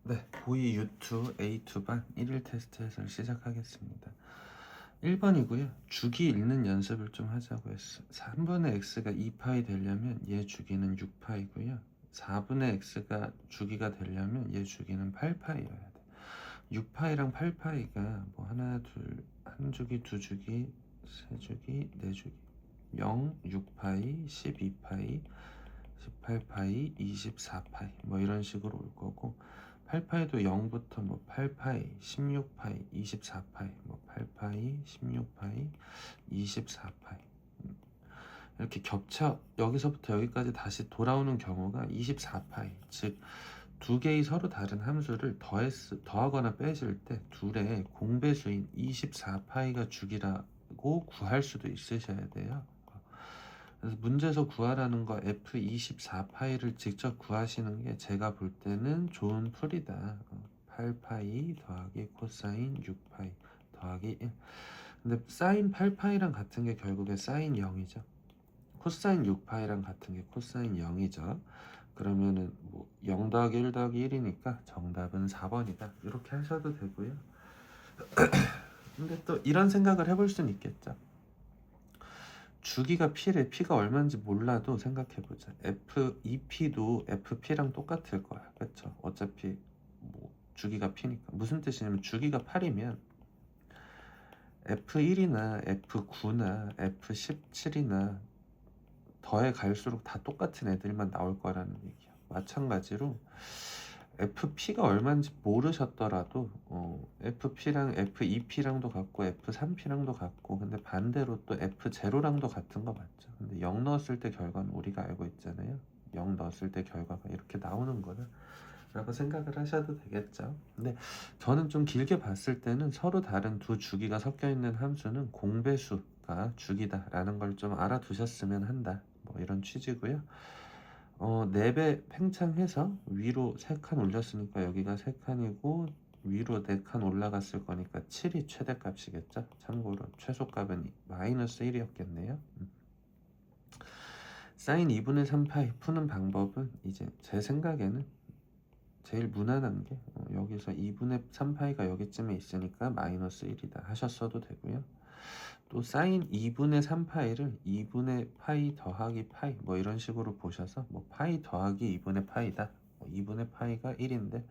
네, 고2 U2 A2반 1일 테스트 해설 시작하겠습니다. 1번이고요. 주기 읽는 연습을 좀 하자고 했어. 3분의 x가 2파이 되려면 얘 주기는 6파이고요. 4분의 x가 주기가 되려면 얘 주기는 8파이여야 돼. 6파이랑 8파이가 뭐 하나, 둘, 한 주기, 두 주기, 세 주기, 네 주기. 0, 6파이, 12파이, 18파이, 24파이 뭐 이런 식으로 올 거고 8파이도 0부터 뭐 8파이, 16파이, 24파이 뭐 8파이, 16파이, 24파이 이렇게 겹쳐 여기서부터 여기까지 다시 돌아오는 경우가 24파이 즉 두 개의 서로 다른 함수를 더하거나 빼실 때 둘의 공배수인 24파이가 주기라고 구할 수도 있으셔야 돼요. 그래서 문제에서 구하라는 거 F24파이를 직접 구하시는 게 제가 볼 때는 좋은 풀이다. 8파이 더하기 코사인 6파이 더하기 1. 근데 사인 8파이랑 같은 게 결국에 사인 0이죠. 코사인 6파이랑 같은 게 코사인 0이죠. 그러면은 뭐 0 더하기 1 더하기 1이니까 정답은 4번이다. 이렇게 하셔도 되고요. 근데 또 이런 생각을 해볼 수는 있겠죠. 주기가 P래. P가 얼마인지 몰라도 생각해보자. F2P도 FP랑 똑같을 거야. 그쵸? 어차피 뭐 주기가 P니까. 무슨 뜻이냐면 주기가 8이면 F1이나 F9나 F17이나 더해 갈수록 다 똑같은 애들만 나올 거라는 얘기야. 마찬가지로 FP가 얼마인지 모르셨더라도 FP랑 F2P랑도 같고 F3P랑도 같고 근데 반대로 또 F0랑도 같은 거 맞죠? 근데 0 넣었을 때 결과는 우리가 알고 있잖아요. 0 넣었을 때 결과가 이렇게 나오는 거다 라고 생각을 하셔도 되겠죠. 근데 저는 좀 길게 봤을 때는 서로 다른 두 주기가 섞여 있는 함수는 공배수가 주기다 라는 걸 좀 알아두셨으면 한다. 뭐 이런 취지고요. 4배 팽창해서 위로 3칸 올렸으니까 여기가 3칸이고 위로 4칸 올라갔을 거니까 7이 최대값이겠죠. 참고로 최소값은 마이너스 1이었겠네요. 사인 2분의 3파이 푸는 방법은 이제 제 생각에는 제일 무난한 게 여기서 2분의 3파이가 여기쯤에 있으니까 마이너스 1이다 하셨어도 되고요. 또 사인 2분의 3파이를 2분의 파이 더하기 파이 뭐 이런 식으로 보셔서 뭐 파이 더하기 2분의 파이다. 2분의 파이가 1인데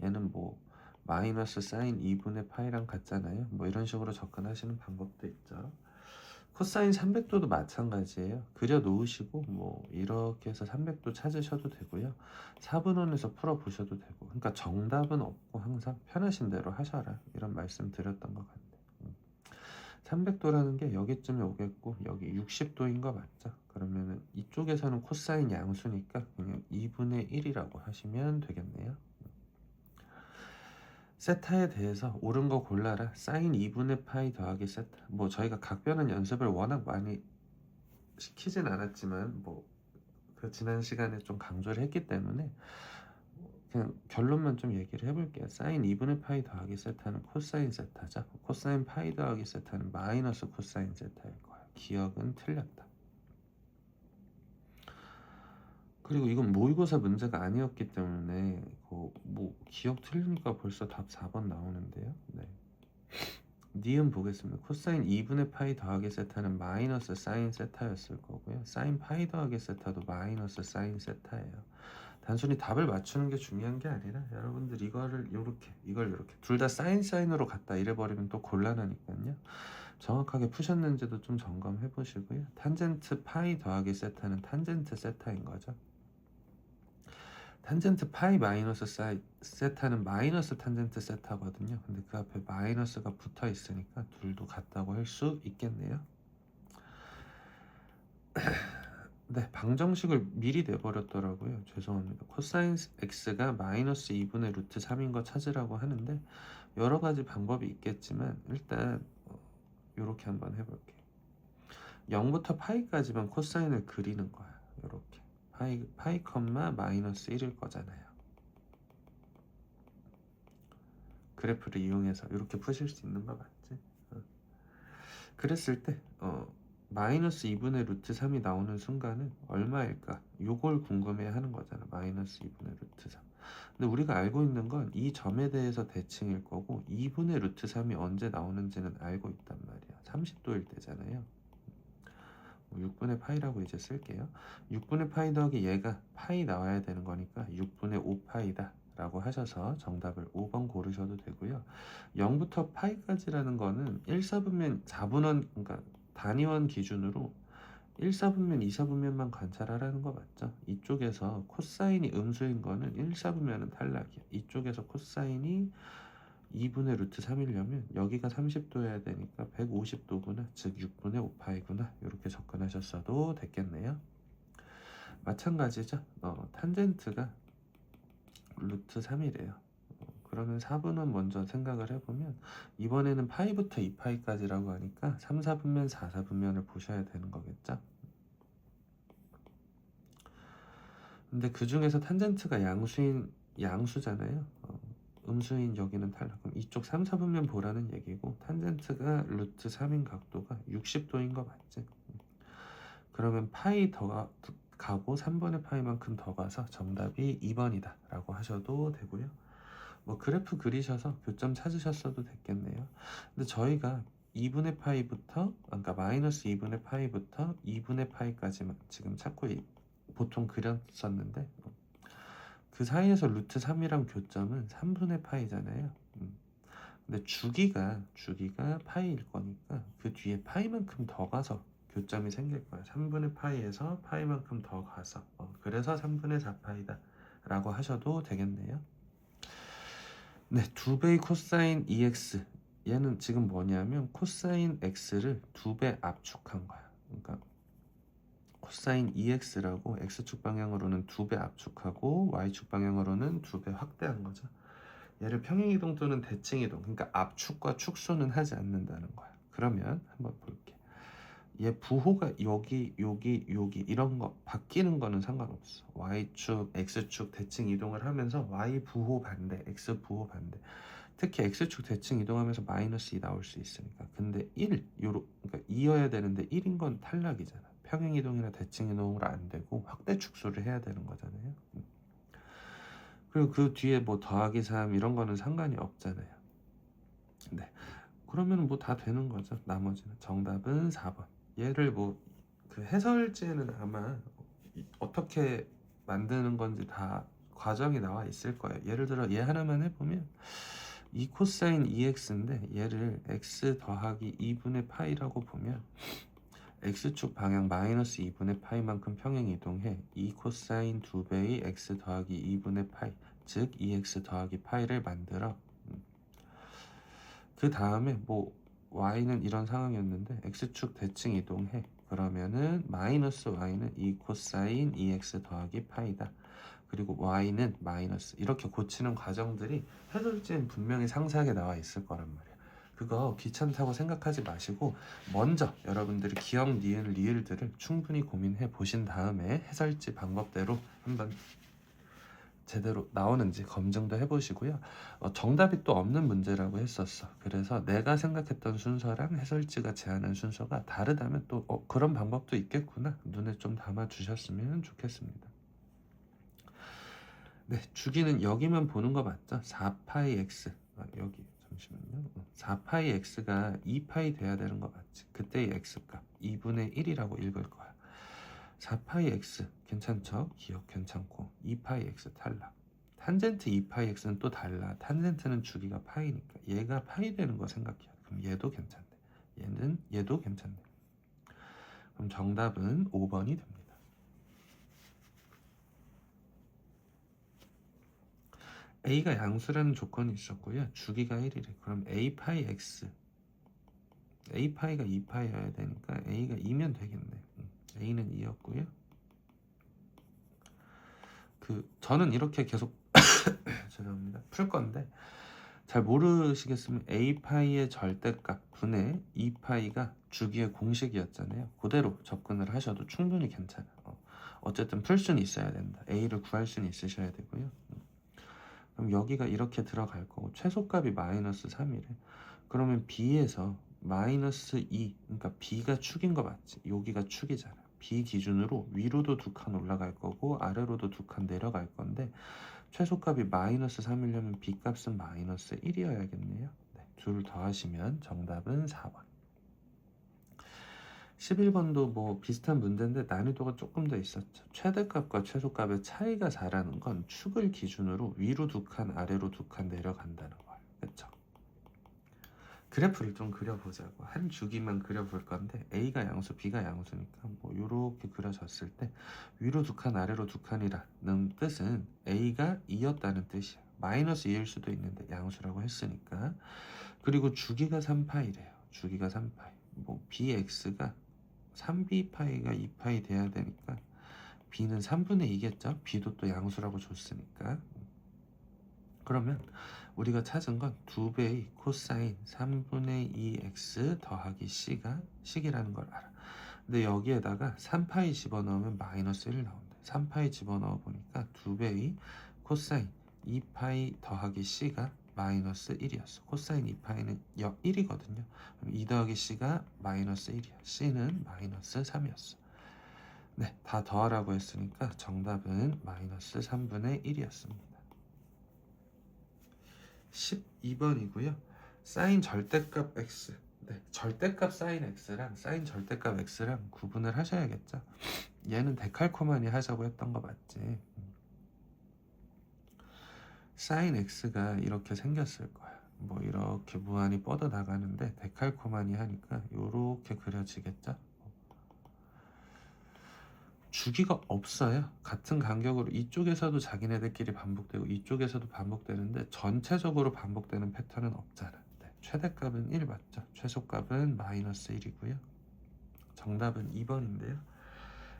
얘는 뭐 마이너스 사인 2분의 파이랑 같잖아요. 뭐 이런 식으로 접근하시는 방법도 있죠. 코사인 300도도 마찬가지예요. 그려 놓으시고 뭐 이렇게 해서 300도 찾으셔도 되고요. 4분원에서 풀어보셔도 되고 그러니까 정답은 없고 항상 편하신 대로 하셔라 이런 말씀 드렸던 것 같네요. 300도라는 게 여기쯤에 오겠고 여기 60도인 거 맞죠? 그러면은 이쪽에서는 코사인 양수니까 그냥 2분의 1이라고 하시면 되겠네요. 세타에 대해서 옳은 거 골라라. 사인 2분의 파이 더하기 세타. 뭐 저희가 각변한 연습을 워낙 많이 시키진 않았지만 뭐 그 지난 시간에 좀 강조를 했기 때문에 그냥 결론만 좀 얘기를 해볼게요. 사인 2분의 파이 더하기 세타는 코사인 세타죠. 코사인 파이 더하기 세타는 마이너스 코사인 세타일 거예요. 기억은 틀렸다. 그리고 이건 모의고사 문제가 아니었기 때문에 뭐 기억 틀리니까 벌써 답 4번 나오는데요. 네. 니은 보겠습니다. 코사인 2분의 파이 더하기 세타는 마이너스 사인 세타였을 거고요. 사인 파이 더하기 세타도 마이너스 사인 세타예요. 단순히 답을 맞추는 게 중요한 게 아니라 여러분들 이걸 이렇게 둘 다 사인으로 갔다 이래버리면 또 곤란하니까요. 정확하게 푸셨는지도 좀 점검해 보시고요. 탄젠트 파이 더하기 세타는 탄젠트 세타인 거죠. 탄젠트 파이 마이너스 세타는 마이너스 탄젠트 세타거든요. 근데 그 앞에 마이너스가 붙어 있으니까 둘도 같다고 할 수 있겠네요. 네, 방정식을 미리 내버렸더라고요. 죄송합니다. 코사인 x가 마이너스 2분의 루트 3인 거 찾으라고 하는데 여러 가지 방법이 있겠지만 일단 이렇게 한번 해볼게요. 0부터 파이까지만 코사인을 그리는 거야. 이렇게 파이 컴마 마이너스 1일 거잖아요. 그래프를 이용해서 이렇게 푸실 수 있는 거 맞지? 그랬을 때 마이너스 2분의 루트 3이 나오는 순간은 얼마일까? 요걸 궁금해 하는 거잖아. 마이너스 2분의 루트 3. 근데 우리가 알고 있는 건 이 점에 대해서 대칭일 거고 2분의 루트 3이 언제 나오는지는 알고 있단 말이야. 30도일 때잖아요. 6분의 파이라고 이제 쓸게요. 6분의 파이 더하기 얘가 파이 나와야 되는 거니까 6분의 5파이다 라고 하셔서 정답을 5번 고르셔도 되고요. 0부터 파이까지라는 거는 1, 4분면 4분원, 그러니까 단위원 기준으로 1, 4분면, 2, 4분면만 관찰하라는 거 맞죠? 이쪽에서 코사인이 음수인 거는 1, 4분면은 탈락이야. 이쪽에서 코사인이 2분의 루트 3이려면 여기가 30도여야 되니까 150도구나, 즉 6분의 5파이구나, 이렇게 접근하셨어도 됐겠네요. 마찬가지죠. 탄젠트가 루트 3이래요. 그러면 4분은 먼저 생각을 해보면 이번에는 파이부터 2파이까지라고 하니까 3, 4분면, 4, 4분면을 보셔야 되는 거겠죠. 근데 그 중에서 탄젠트가 양수잖아요. 음수인 여기는 탈락. 그럼 이쪽 3, 4분면 보라는 얘기고 탄젠트가 루트 3인 각도가 60도인 거 맞지? 그러면 파이 더 가고 3분의 파이만큼 더 가서 정답이 2번이다 라고 하셔도 되고요. 뭐 그래프 그리셔서 교점 찾으셨어도 됐겠네요. 근데 저희가 2분의 파이부터, 그러니까 마이너스 2분의 파이부터 2분의 파이까지만 지금 찾고 보통 그렸었는데 그 사이에서 루트 3이랑 교점은 3분의 파이잖아요. 근데 주기가 파이일 거니까 그 뒤에 파이만큼 더 가서 교점이 생길 거야. 3분의 파이에서 파이만큼 더 가서 그래서 3분의 4파이다 라고 하셔도 되겠네요. 네, 2배의 코사인 EX, 얘는 지금 뭐냐면 코사인 X를 2배 압축한 거야. 그러니까 코사인 EX라고 X축 방향으로는 2배 압축하고 Y축 방향으로는 2배 확대한 거죠. 얘를 평행이동 또는 대칭이동, 그러니까 압축과 축소는 하지 않는다는 거야. 그러면 한번 볼게. 얘 부호가 여기 이런 거 바뀌는 거는 상관없어. Y축, X축 대칭 이동을 하면서 Y 부호 반대, X 부호 반대. 특히 X축 대칭 이동하면서 마이너스 2 나올 수 있으니까. 근데 1, 그러니까 2여야 되는데 1인 건 탈락이잖아. 평행 이동이나 대칭 이동으로 안 되고 확대 축소를 해야 되는 거잖아요. 그리고 그 뒤에 뭐 더하기 3 이런 거는 상관이 없잖아요. 네. 그러면 뭐 다 되는 거죠. 나머지는. 정답은 4번. 얘를 뭐 그 해설지에는 아마 어떻게 만드는 건지 다 과정이 나와 있을 거예요. 예를 들어 얘 하나만 해보면 이 코사인 2x인데 얘를 x 더하기 2분의 파이라고 보면 x축 방향 마이너스 2분의 파이만큼 평행 이동해 2 코사인 2배의 x 더하기 2분의 파이, 즉 2x 더하기 파이를 만들어. 그 다음에 뭐 y는 이런 상황이었는데 x축 대칭 이동해. 그러면은 마이너스 y는 2 코사인 2x 더하기 파이다. 그리고 y는 마이너스, 이렇게 고치는 과정들이 해설지엔 분명히 상세하게 나와 있을 거란 말이야. 그거 귀찮다고 생각하지 마시고 먼저 여러분들이 기억, 니은, 리을들을 충분히 고민해 보신 다음에 해설지 방법대로 한번 제대로 나오는지 검증도 해보시고요. 정답이 또 없는 문제라고 했었어. 그래서 내가 생각했던 순서랑 해설지가 제안한 순서가 다르다면 또 그런 방법도 있겠구나, 눈에 좀 담아 주셨으면 좋겠습니다. 네, 주기는 여기만 보는 거 맞죠? 4파이 x, 여기 잠시만요. 4파이 x가 2파이 돼야 되는 거 맞지? 그때의 x값 2분의 1이라고 읽을 거야. 4파이 x 괜찮죠? 기억 괜찮고 2파이 x 탈락. 탄젠트 2파이 x는 또 달라. 탄젠트는 주기가 파이니까 얘가 파이 되는 거 생각해. 그럼 얘도 괜찮네. 얘도 괜찮네. 그럼 정답은 5번이 됩니다. a가 양수라는 조건이 있었고요. 주기가 1이래. 그럼 a 파이 x, a 파이가 2파이여야 되니까 a가 2면 되겠네. a는 2였고요. 저는 이렇게 계속 죄송합니다. 풀 건데 잘 모르시겠으면 a 파이의 절대값 분의 2파이가 주기의 공식이었잖아요. 그대로 접근을 하셔도 충분히 괜찮아요. 어쨌든 풀 수는 있어야 된다. a를 구할 수는 있으셔야 되고요. 그럼 여기가 이렇게 들어갈 거고 최소값이 마이너스 3이래. 그러면 b에서 마이너스 2, 그러니까 b가 축인 거 맞지? 여기가 축이잖아. b 기준으로 위로도 2칸 올라갈 거고 아래로도 2칸 내려갈 건데 최소값이 마이너스 3이려면 b값은 마이너스 1이어야겠네요. 네, 둘 더하시면 정답은 4번. 11번도 뭐 비슷한 문제인데 난이도가 조금 더 있었죠. 최대값과 최소값의 차이가 4라는 건 축을 기준으로 위로 2칸 아래로 2칸 내려간다는 거예요. 그렇죠? 그래프를 좀 그려보자고. 한 주기만 그려볼 건데 A가 양수, B가 양수니까 뭐 요렇게 그려졌을 때 위로 2칸 아래로 2칸이라는 뜻은 A가 2였다는 뜻이야. 마이너스 2일 수도 있는데 양수라고 했으니까. 그리고 주기가 3파이래요. 주기가 3파이. 뭐 Bx가 3b파이가 2파이 돼야 되니까 B는 3분의 2겠죠? B도 또 양수라고 줬으니까. 그러면 우리가 찾은 건 2배의 코사인 3분의 2x 더하기 c가 식이라는 걸 알아. 근데 여기에다가 3파이 집어넣으면 마이너스 1 나온다. 3파이 집어넣어 보니까 2배의 코사인 2파이 더하기 c가 마이너스 1이었어. 코사인 2파이는 1이거든요. 그럼 2 더하기 c가 마이너스 1이야. c는 마이너스 3이었어. 네, 다 더하라고 했으니까 정답은 마이너스 3분의 1이었습니다. 12번이고요. 사인 절대값 x. 네, 절대값 사인 x랑 사인 절대값 x랑 구분을 하셔야겠죠. 얘는 데칼코마니 하자고 했던 거 맞지? 사인 x가 이렇게 생겼을 거야. 뭐 이렇게 무한히 뻗어 나가는데 데칼코마니 하니까 이렇게 그려지겠죠. 주기가 없어요. 같은 간격으로 이쪽에서도 자기네들끼리 반복되고 이쪽에서도 반복되는데 전체적으로 반복되는 패턴은 없잖아. 네, 최대값은 1 맞죠? 최소값은 마이너스 1이고요. 정답은 2번인데요.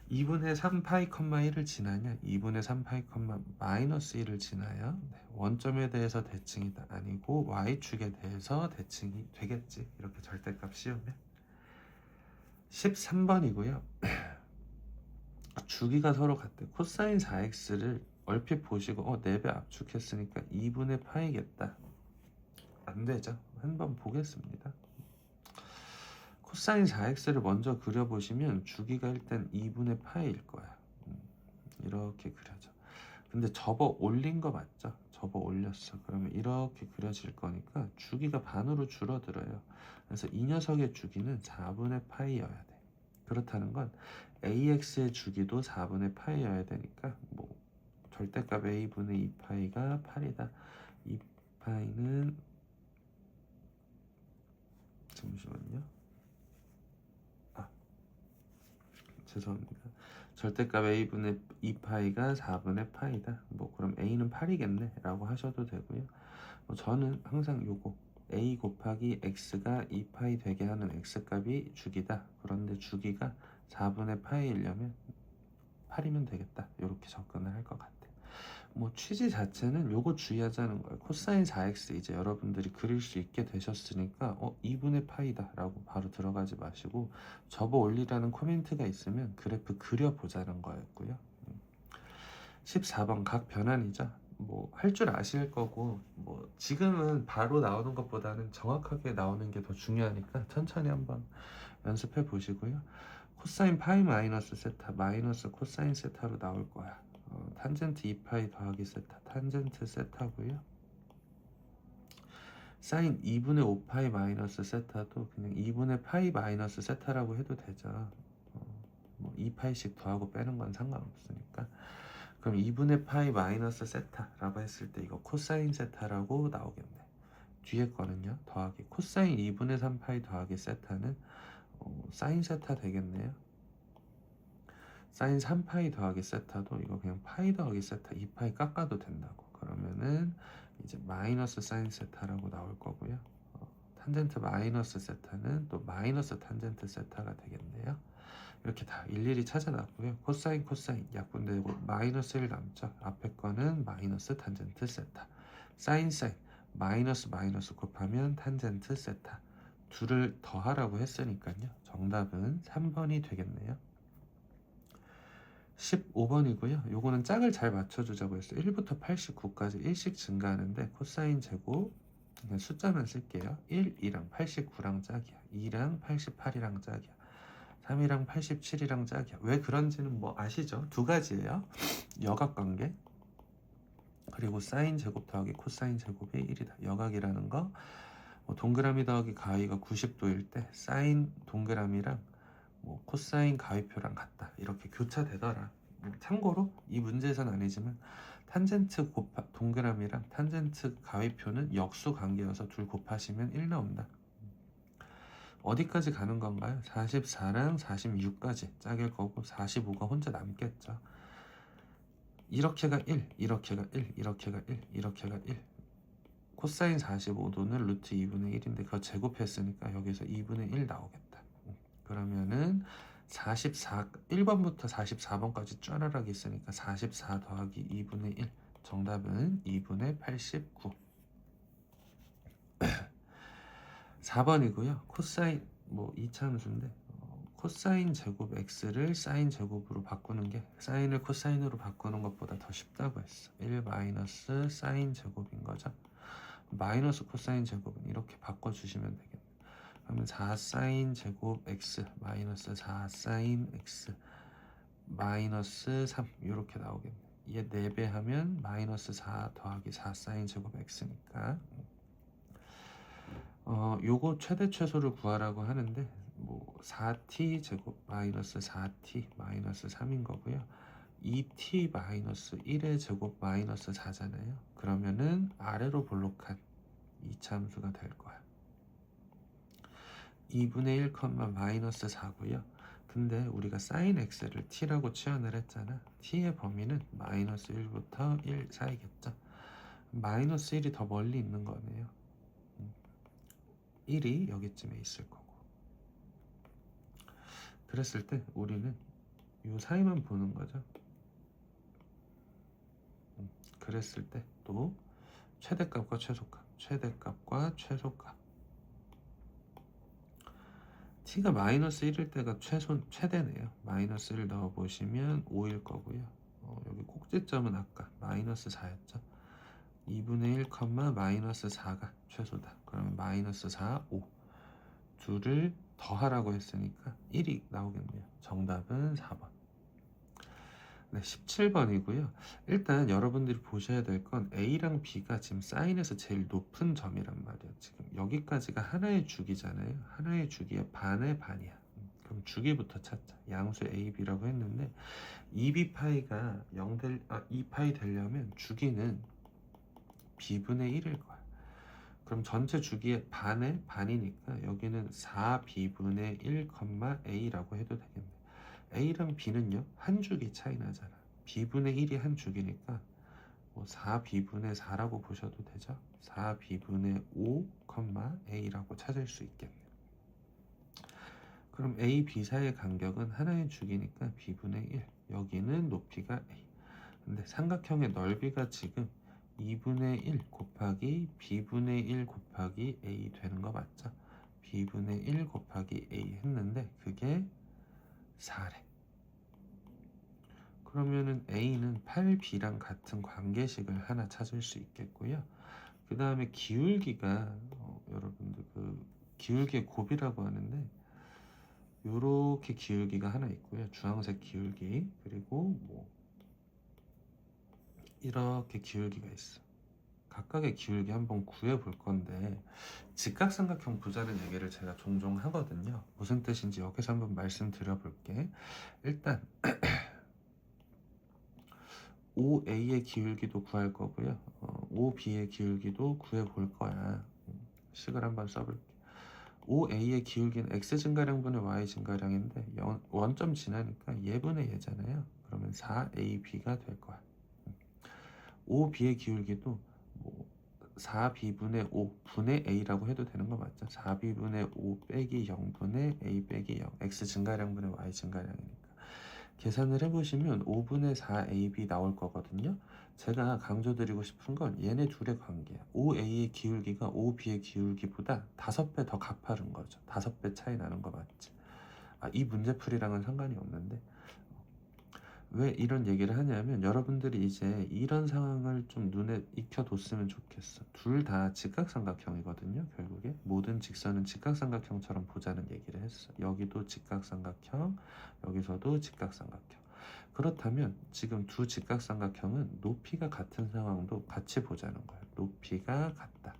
2분의 3파이 컴마 1을 지나냐? 2분의 3파이 컴마 마이너스 1을 지나요. 네, 원점에 대해서 대칭이 아니고 y축에 대해서 대칭이 되겠지. 이렇게 절대값 씌우면. 13번이고요. 주기가 서로 같대. 코사인 4x를 얼핏 보시고 4배 압축했으니까 2분의 파이겠다. 안 되죠. 한번 보겠습니다. 코사인 4x를 먼저 그려보시면 주기가 일단 2분의 파이일 거야. 이렇게 그려져. 근데 접어 올린 거 맞죠? 접어 올렸어. 그러면 이렇게 그려질 거니까 주기가 반으로 줄어들어요. 그래서 이 녀석의 주기는 4분의 파이여야 돼. 그렇다는 건 AX의 주기도 4분의 파이여야 되니까 뭐 절대값 A분의 2파이가 8이다. 2파이는 잠시만요. 죄송합니다. 절대값 A분의 2파이가 4분의 파이다. 뭐 그럼 A는 8이겠네 라고 하셔도 되고요. 저는 항상 요거 A 곱하기 X가 2파이 되게 하는 X값이 주기다. 그런데 주기가 4분의 파이이려면 8이면 되겠다. 이렇게 접근을 할 것 같아요. 뭐 취지 자체는 요거 주의하자는 거예요. 코사인 4x 이제 여러분들이 그릴 수 있게 되셨으니까 2분의 파이다 라고 바로 들어가지 마시고 접어 올리라는 코멘트가 있으면 그래프 그려보자는 거였고요. 14번 각 변환이죠. 뭐 할 줄 아실 거고 뭐 지금은 바로 나오는 것보다는 정확하게 나오는 게 더 중요하니까 천천히 한번 연습해 보시고요. 코사인 파이 마이너스 세타 마이너스 코사인 세타로 나올 거야. 탄젠트 2파이 더하기 세타 탄젠트 세타고요. 사인 2분의 5파이 마이너스 세타도 그냥 2분의 파이 마이너스 세타라고 해도 되죠. 뭐 2파이씩 더하고 빼는 건 상관없으니까. 그럼 2분의 파이 마이너스 세타라고 했을 때 이거 코사인 세타라고 나오겠네. 뒤에 거는요. 더하기 코사인 2분의 3파이 더하기 세타는 사인 세타 되겠네요. 사인 3파이 더하기 세타도 이거 그냥 파이 더하기 세타 2파이 깎아도 된다고. 그러면은 이제 마이너스 사인 세타라고 나올 거고요. 탄젠트 마이너스 세타는 또 마이너스 탄젠트 세타가 되겠네요. 이렇게 다 일일이 찾아놨고요. 코사인 코사인 약분되고 마이너스 1 남죠. 앞에 거는 마이너스 탄젠트 세타. 사인 사인 마이너스 마이너스 곱하면 탄젠트 세타. 둘을 더하라고 했으니까요. 정답은 3번이 되겠네요. 15번이고요. 요거는 짝을 잘 맞춰주자고 했어요. 1부터 89까지 1씩 증가하는데 코사인 제곱 그냥 숫자만 쓸게요. 1, 2랑 89랑 짝이야. 2랑 88이랑 짝이야. 3이랑 87이랑 짝이야. 왜 그런지는 뭐 아시죠? 두 가지예요. 역학관계. 그리고 사인 제곱 더하기 코사인 제곱이 1이다. 여각이라는 거 동그라미 더하기 가위가 90도일 때 사인 동그라미랑 코사인 가위표랑 같다. 이렇게 교차되더라. 참고로 이 문제에서는 아니지만 탄젠트 동그라미랑 탄젠트 가위표는 역수 관계여서 둘 곱하시면 1 나온다. 어디까지 가는 건가요? 44랑 46까지 짝일 거고 45가 혼자 남겠죠. 이렇게가 1, 이렇게가 1, 이렇게가 1, 이렇게가 1. 코사인 45도는 루트 2분의 1인데 그거 제곱했으니까 여기서 2분의 1 나오겠다. 그러면은 1번부터 44번까지 쫘라락 있으니까 44 더하기 2분의 1. 정답은 2분의 89. 4번이고요. 코사인 이차함수인데 코사인 제곱 x를 사인 제곱으로 바꾸는 게 사인을 코사인으로 바꾸는 것보다 더 쉽다고 했어. 1 마이너스 사인 제곱인 거죠. 마이너스 코사인 제곱은 이렇게 바꿔주시면 되겠네. 그러면 4 사인 제곱 x 마이너스 4 사인 x 마이너스 3 이렇게 나오겠네. 얘 4배 하면 마이너스 4 더하기 4 사인 제곱 x니까 요거 최대 최소를 구하라고 하는데 4t 제곱 마이너스 4t 마이너스 3인 거고요. 2t 마이너스 1의 제곱 마이너스 4잖아요. 그러면은 아래로 볼록한 이차함수가 될 거야. 2분의 1, 마이너스 4고요. 근데 우리가 sin x를 t라고 치환을 했잖아. t의 범위는 마이너스 1부터 1 사이겠죠. 마이너스 1이 더 멀리 있는 거네요. 1이 여기쯤에 있을 거고. 그랬을 때 우리는 요 사이만 보는 거죠. 그랬을 때 또 최대값과 최소값, 최대값과 최소값. t가 마이너스 1일 때가 최대네요. 마이너스 1 넣어보시면 5일 거고요. 여기 꼭지점은 아까 마이너스 4였죠. 2분의 1, 마이너스 4가 최소다. 그러면 마이너스 4, 5. 둘을 더하라고 했으니까 1이 나오겠네요. 정답은 4번. 네, 17번이고요. 일단 여러분들이 보셔야 될 건 A랑 B가 지금 사인에서 제일 높은 점이란 말이에요. 지금 여기까지가 하나의 주기잖아요. 하나의 주기의 반의 반이야. 그럼 주기부터 찾자. 양수 A, B라고 했는데 2B 파이가 2파이 되려면 주기는 B분의 1일 거야. 그럼 전체 주기의 반의 반이니까 여기는 4B분의 1, A라고 해도 되겠네. A랑 B는요 한 주기 차이 나잖아. B분의 1이 한 주기니까 4B분의 4라고 보셔도 되죠. 4B분의 5, A라고 찾을 수 있겠네요. 그럼 A, B 사이의 간격은 하나의 주기니까 B분의 1. 여기는 높이가 A. 근데 삼각형의 넓이가 지금 2분의 1 곱하기 B분의 1 곱하기 A 되는 거 맞죠? B분의 1 곱하기 A 했는데 그게 4래. 그러면은 A는 8B랑 같은 관계식을 하나 찾을 수 있겠고요. 그 다음에 기울기가 여러분들 그 기울기의 곱이라고 하는데 요렇게 기울기가 하나 있고요. 주황색 기울기 그리고 이렇게 기울기가 있어. 각각의 기울기 한번 구해 볼 건데 직각삼각형 보자는 얘기를 제가 종종 하거든요. 무슨 뜻인지 여기서 한번 말씀드려 볼게. 일단 OA의 기울기도 구할 거고요. OB의 기울기도 구해 볼 거야. 식을 한번 써볼게. OA의 기울기는 x 증가량분의 y 증가량인데 원점 지나니까 예분의 예잖아요. 그러면 4AB가 될 거야. OB의 기울기도 4B분의 5분의 A라고 해도 되는 거 맞죠? 4B분의 5 빼기 0분의 A 빼기 0 x 증가량분의 y 증가량이니까 계산을 해보시면 5분의 4AB 나올 거거든요. 제가 강조드리고 싶은 건 얘네 둘의 관계야. OA의 기울기가 OB의 기울기보다 5배 더 가파른 거죠. 5배 차이 나는 거 맞지? 이 문제풀이랑은 상관이 없는데 왜 이런 얘기를 하냐면 여러분들이 이제 이런 상황을 좀 눈에 익혀뒀으면 좋겠어. 둘 다 직각삼각형이거든요. 결국에 모든 직선은 직각삼각형처럼 보자는 얘기를 했어. 여기도 직각삼각형, 여기서도 직각삼각형. 그렇다면 지금 두 직각삼각형은 높이가 같은 상황도 같이 보자는 거예요. 높이가 같다.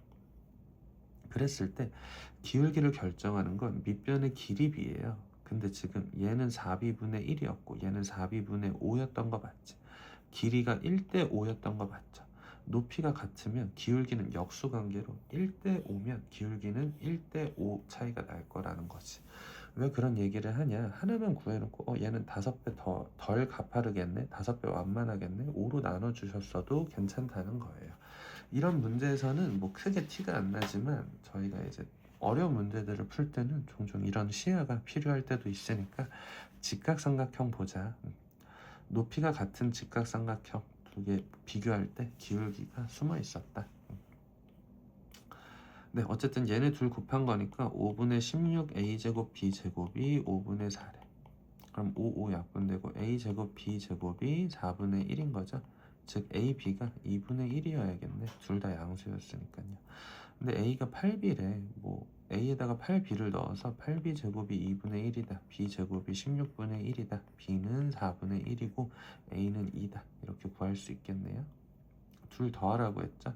그랬을 때 기울기를 결정하는 건 밑변의 길이 비예요. 근데 지금 얘는 4b분의 1이었고 얘는 4b분의 5였던 거 맞지? 길이가 1대 5였던 거 맞죠? 높이가 같으면 기울기는 역수관계로 1대 5면 기울기는 1대 5 차이가 날 거라는 거지. 왜 그런 얘기를 하냐? 하나만 구해놓고 얘는 5배 덜 가파르겠네? 5배 완만하겠네? 5로 나눠주셨어도 괜찮다는 거예요. 이런 문제에서는 뭐 크게 티가 안 나지만 저희가 이제 어려운 문제들을 풀 때는 종종 이런 시야가 필요할 때도 있으니까 직각삼각형 보자. 높이가 같은 직각삼각형 두 개 비교할 때 기울기가 숨어 있었다. 네, 어쨌든 얘네 둘 곱한 거니까 5분의 16 a제곱 b제곱이 5분의 4래. 그럼 5, 5 약분되고 a제곱 b제곱이 4분의 1인 거죠. 즉 a, b가 2분의 1이어야겠네. 둘 다 양수였으니까요. 근데 a가 8b래. 뭐 a에다가 8b를 넣어서 8b 제곱이 2분의 1이다. b 제곱이 16분의 1이다. b는 4분의 1이고 a는 2다. 이렇게 구할 수 있겠네요. 둘 더하라고 했죠.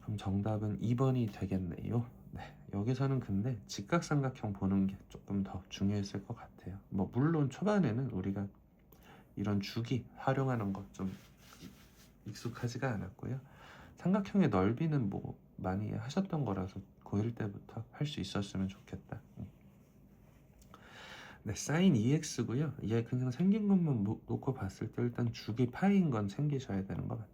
그럼 정답은 2번이 되겠네요. 네, 여기서는 근데 직각삼각형 보는 게 조금 더 중요했을 것 같아요. 뭐 물론 초반에는 우리가 이런 주기 활용하는 것 좀 익숙하지가 않았고요. 삼각형의 넓이는 뭐 많이 하셨던 거라서 고1 때부터 할 수 있었으면 좋겠다. 네, sin 2x고요. 얘 그냥 생긴 것만 놓고 봤을 때 일단 주기 파이인 건 생기셔야 되는 거 맞죠?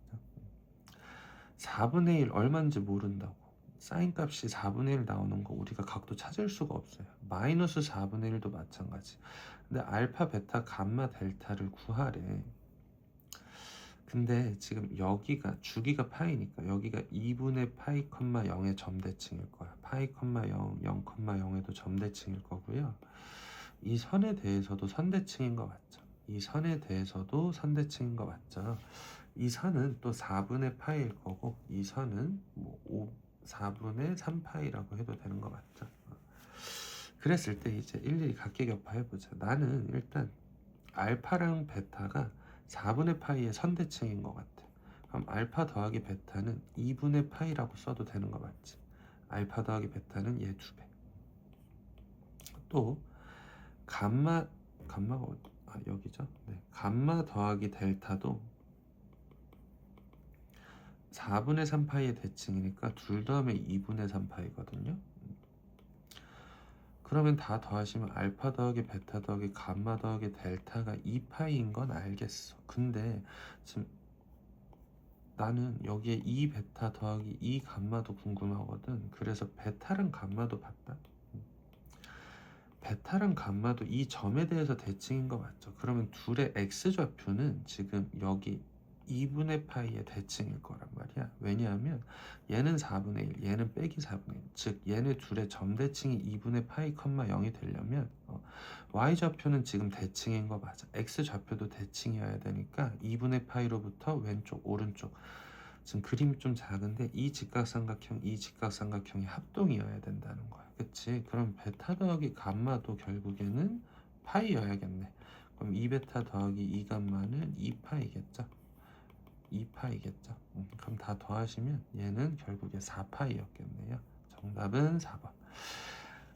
4분의 1 얼마인지 모른다고. 사인 값이 4분의 1 나오는 거 우리가 각도 찾을 수가 없어요. 마이너스 4분의 1도 마찬가지. 근데 알파, 베타, 감마, 델타를 구하래. 근데 지금 여기가 주기가 파이니까 여기가 2분의 파이, 0의 점대칭일 거야. 파이, 0, 0, 0에도 점대칭일 거고요. 이 선에 대해서도 선대칭인 거 맞죠? 이 선에 대해서도 선대칭인 거 맞죠? 이 선은 또 4분의 파이일 거고 이 선은 뭐 4분의 3파이라고 해도 되는 거 맞죠? 그랬을 때 이제 일일이 각계격파 해보자. 나는 일단 알파랑 베타가 4분의 파이의 선대칭인 것 같아. 그럼 알파 더하기 베타는 2분의 파이라고 써도 되는 거 맞지? 알파 더하기 베타는 얘 2배. 또 감마가 여기죠? 네. 감마 더하기 델타도 4분의 3파이의 대칭이니까 둘 더하면 2분의 3파이거든요. 그러면 다 더하시면 알파 더하기 베타 더하기 감마 더하기 델타가 2파이인 건 알겠어. 근데 지금 나는 여기에 2 베타 더하기 2 감마도 궁금하거든. 그래서 베타랑 감마도 봤다. 베타랑 감마도 이 점에 대해서 대칭인 거 맞죠? 그러면 둘의 x좌표는 지금 여기 2분의 파이의 대칭일 거란 말이야. 왜냐하면 얘는 4분의 1, 얘는 빼기 4분의 1. 즉 얘네 둘의 점대칭이 2분의 파이, 0이 되려면 y좌표는 지금 대칭인 거 맞아. x좌표도 대칭이어야 되니까 2분의 파이로부터 왼쪽, 오른쪽. 지금 그림이 좀 작은데 이 직각삼각형, 이 직각삼각형이 합동이어야 된다는 거야. 그치? 그럼 베타 더하기 감마도 결국에는 파이여야겠네. 그럼 2베타 더하기 2감마는 2파이겠죠? 2파이겠죠? 그럼 다 더하시면 얘는 결국에 4파이였겠네요. 정답은 4번.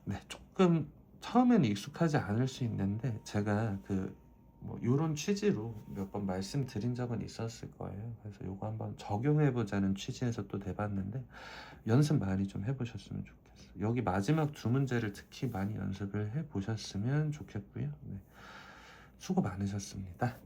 네, 조금 처음에는 익숙하지 않을 수 있는데 제가 뭐 요런 취지로 몇 번 말씀드린 적은 있었을 거예요. 그래서 요거 한번 적용해보자는 취지에서 또 내봤는데 연습 많이 좀 해보셨으면 좋겠어요. 여기 마지막 두 문제를 특히 많이 연습을 해보셨으면 좋겠고요. 네, 수고 많으셨습니다.